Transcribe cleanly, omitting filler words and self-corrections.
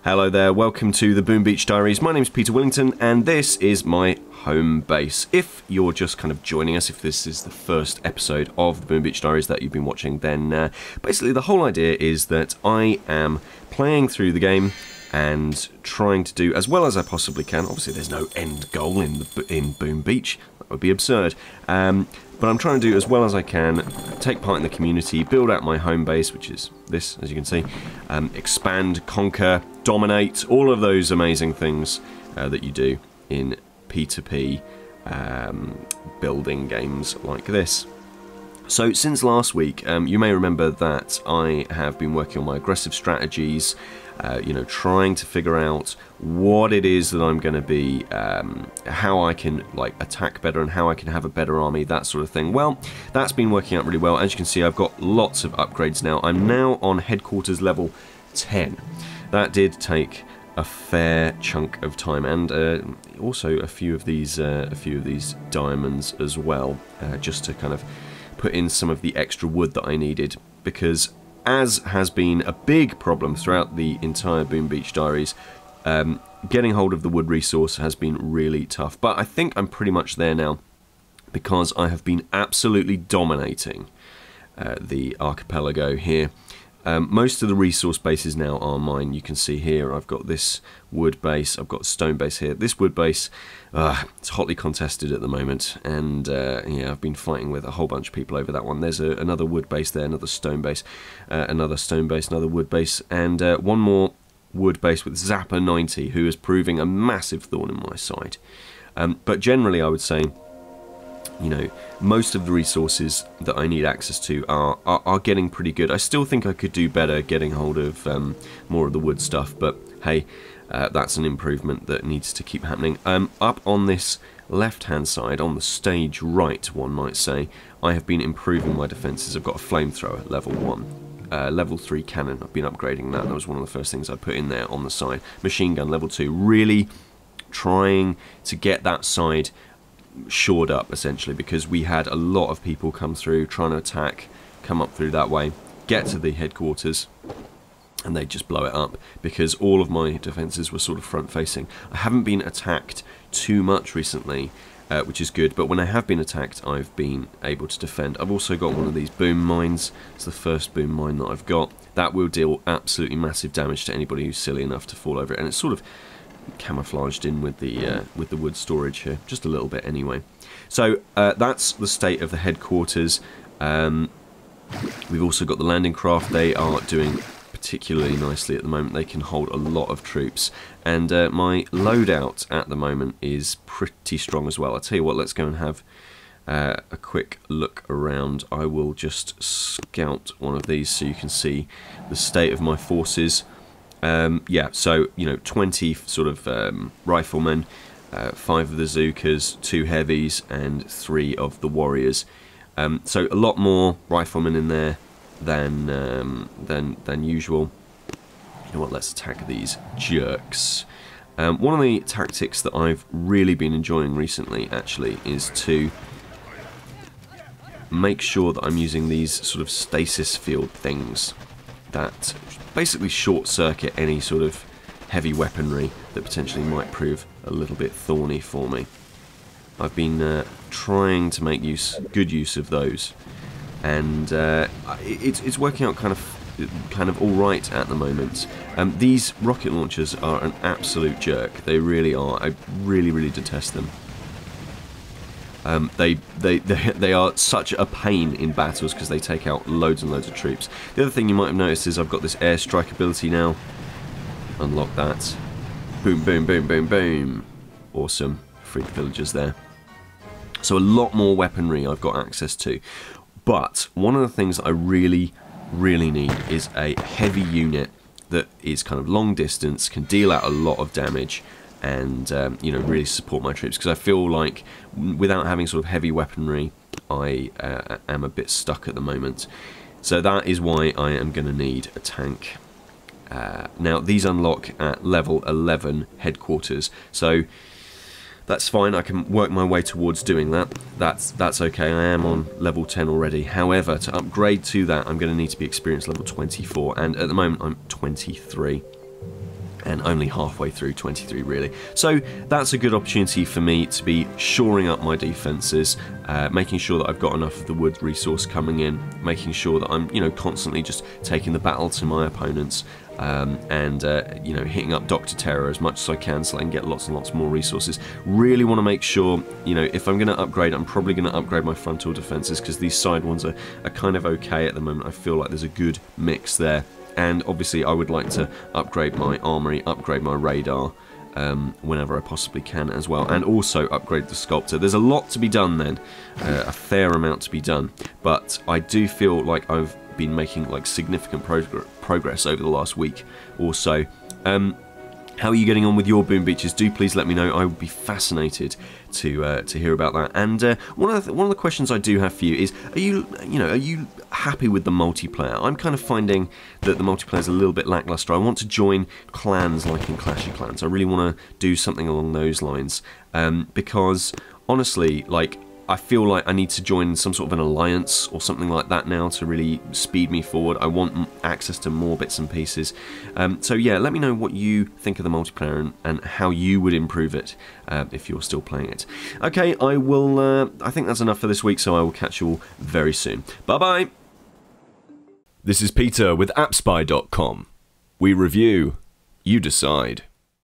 Hello there, welcome to the Boom Beach Diaries. My name's Peter Willington and this is my home base. If you're just kind of joining us, if this is the first episode of the Boom Beach Diaries that you've been watching, then basically the whole idea is that I am playing through the game and trying to do as well as I possibly can. Obviously there's no end goal in Boom Beach, that would be absurd. But I'm trying to do as well as I can, take part in the community, build out my home base, which is this, as you can see, expand, conquer, dominate, all of those amazing things that you do in P2P building games like this. So since last week, you may remember that I have been working on my aggressive strategies, trying to figure out what it is that I'm going to be, how I can attack better and how I can have a better army, that sort of thing. Well, that's been working out really well. As you can see, I've got lots of upgrades now. I'm now on headquarters level 10. That did take a fair chunk of time, and also a few of these diamonds as well, just to kind of put in some of the extra wood that I needed, because as has been a big problem throughout the entire Boom Beach Diaries, getting hold of the wood resource has been really tough. But I think I'm pretty much there now, because I have been absolutely dominating the archipelago here. Most of the resource bases now are mine. You can see here I've got this wood base, I've got stone base here. This wood base, it's hotly contested at the moment, and yeah, I've been fighting with a whole bunch of people over that one. There's another wood base there, another stone base, another stone base, another wood base, and one more wood base with Zapper 90, who is proving a massive thorn in my side. But generally I would say, most of the resources that I need access to are getting pretty good. I still think I could do better getting hold of more of the wood stuff, but hey, that's an improvement that needs to keep happening. Up on this left-hand side, on the stage right, one might say, I have been improving my defences. I've got a flamethrower, level 1. Level 3 cannon, I've been upgrading that. That was one of the first things I put in there on the side. Machine gun, level 2. Really trying to get that side shored up, essentially, because we had a lot of people come through trying to attack, come up through that way, get to the headquarters, and they just blow it up, because all of my defences were sort of front facing. I haven't been attacked too much recently, which is good, but when I have been attacked I've been able to defend. I've also got one of these boom mines. It's the first boom mine that I've got. That will deal absolutely massive damage to anybody who's silly enough to fall over it, and it's sort of camouflaged in with the wood storage here, just a little bit anyway. So that's the state of the headquarters. We've also got the landing craft. They are doing particularly nicely at the moment. They can hold a lot of troops, and my loadout at the moment is pretty strong as well. I'll tell you what, let's go and have a quick look around. I will just scout one of these so you can see the state of my forces. Yeah, so 20 sort of riflemen, 5 of the Zookas, 2 heavies, and 3 of the warriors. So a lot more riflemen in there than usual. You know what? Let's attack these jerks. One of the tactics that I've really been enjoying recently, actually, is to make sure that I'm using these sort of stasis field things that basically short circuit any sort of heavy weaponry that potentially might prove a little bit thorny for me. I've been trying to make good use of those, and it's working out kind of all right at the moment. These rocket launchers are an absolute jerk. They really are. I really detest them. They are such a pain in battles because they take out loads and loads of troops. The other thing you might have noticed is I've got this airstrike ability now. Unlock that. Boom, boom, boom, boom, boom. Awesome. Freed the villagers there. So a lot more weaponry I've got access to. But one of the things that I really need is a heavy unit that is kind of long distance, can deal out a lot of damage, and really support my troops, because I feel like without having sort of heavy weaponry I am a bit stuck at the moment. So that is why I am going to need a tank. Now these unlock at level 11 headquarters, so that's fine. I can work my way towards doing that. That's okay. I am on level 10 already. However, to upgrade to that I'm going to need to be experience level 24, and at the moment I'm 23. and only halfway through 23 really. So that's a good opportunity for me to be shoring up my defenses, making sure that I've got enough of the wood resource coming in, making sure that I'm, you know, constantly just taking the battle to my opponents, and you know, hitting up Dr. Terror as much as I can so I can get lots and lots more resources. Really want to make sure, you know, if I'm going to upgrade, I'm probably going to upgrade my frontal defenses, because these side ones are kind of okay at the moment. I feel like there's a good mix there. And obviously I would like to upgrade my armory, upgrade my radar, whenever I possibly can as well, and also upgrade the sculptor. There's a lot to be done then, a fair amount to be done, but I do feel like I've been making like significant progress over the last week or so. How are you getting on with your boom beaches? Do please let me know. I would be fascinated to hear about that. And one of the questions I do have for you is: are you happy with the multiplayer? I'm kind of finding that the multiplayer is a little bit lackluster. I want to join clans like in Clash of Clans. I really want to do something along those lines, because honestly, like, I feel like I need to join some sort of an alliance or something like that now to really speed me forward. I want access to more bits and pieces. So yeah, let me know what you think of the multiplayer and how you would improve it if you're still playing it. Okay, I think that's enough for this week, so I will catch you all very soon. Bye-bye! This is Peter with AppSpy.com. We review, you decide.